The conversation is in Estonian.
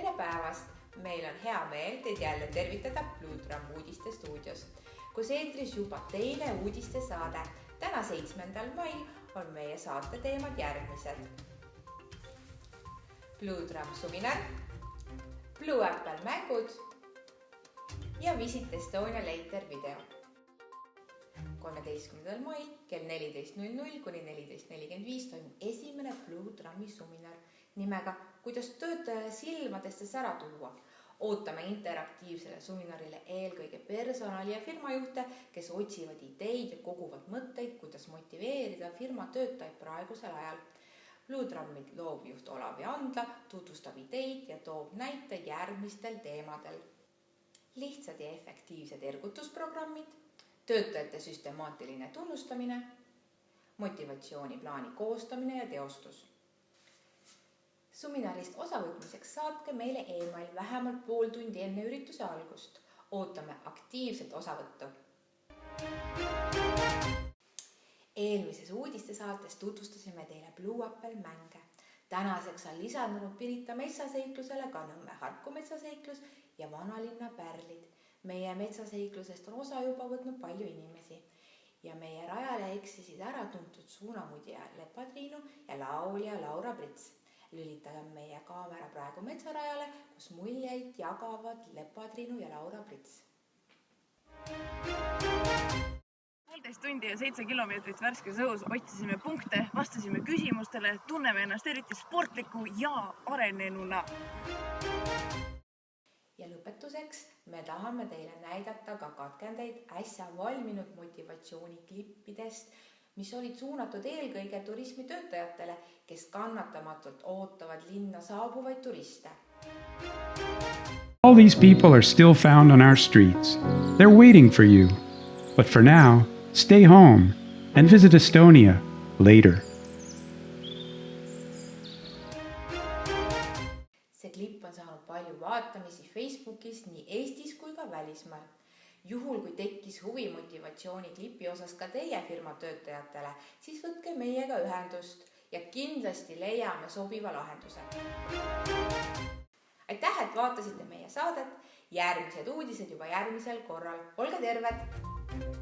tere päevast! Meil on hea meel teid jälle tervitada Bluetram uudiste stuudios, kus eetris juba teine uudiste saade. Täna 7. mail on meie saate teemad järgmised. Bluetram suminar, Blue Apple mängud ja Visit Estonia Later video. 13. mail kell 14.00 kuni 14.45 toimub esimene Bluetrami suminar nimega Kuidas töötaja silmadestes ära tuua. Ootame interaktiivsele suminarile eelkõige personali ja firmajuhte, kes otsivad ideid ja koguvad mõtteid, kuidas motiveerida firma töötajaid praegusel ajal. Bluetrami loovjuht Olavi Andla tutvustab ideid ja toob näite järgmistel teemadel. Lihtsad ja efektiivsed ergutusprogrammid, töötajate süstemaatiline tunnustamine, motivatsiooniplaani koostamine ja teostus. Suminarist osavõtmiseks saatke meile email vähemalt pool tundi enne ürituse algust. Ootame aktiivset osavõttu. Eelmises uudistesaates tutvustasime teile Blue Apple mänge. Tänaseks on lisandunud Pirita metsaseiklusele ka Nõmme Harku metsaseiklus ja Vanalinna pärlid. Meie metsaseiklusest on osa juba võtnud palju inimesi ja meie rajale eksisid ära tuntud suunamudija Lepatriinu ja laulja Laura Prits. Lülitage meie kaamera praegu metsarajale, kus muljeid jagavad Lepatriinu ja Laura Prits. 1,5 tundi ja 7 kilomeetrit värskes õhus otsisime punkte, vastasime küsimustele, tunneme ennast eriti sportliku ja arenenuna. Ja lõpetuseks me tahame teile näidata ka katkendeid äsja valminud motivatsiooniklippidest, mis olid suunatud eelkõige turismitöötajatele, kes kannatamatult ootavad linna saabuvaid turiste. All these people are still found on our streets. They're waiting for you. But for now, stay home and visit Estonia later. See klipp on saanud palju vaatamisi Facebookis nii Eestis kui ka välismaal. Juhul, kui tekkis huvi motivatsiooni klipi osas ka teie firma töötajatele, siis võtke meiega ühendust ja kindlasti leiame sobiva lahenduse. Aitäh, et vaatasite meie saadet. Järgmised uudised juba järgmisel korral. Olge terved!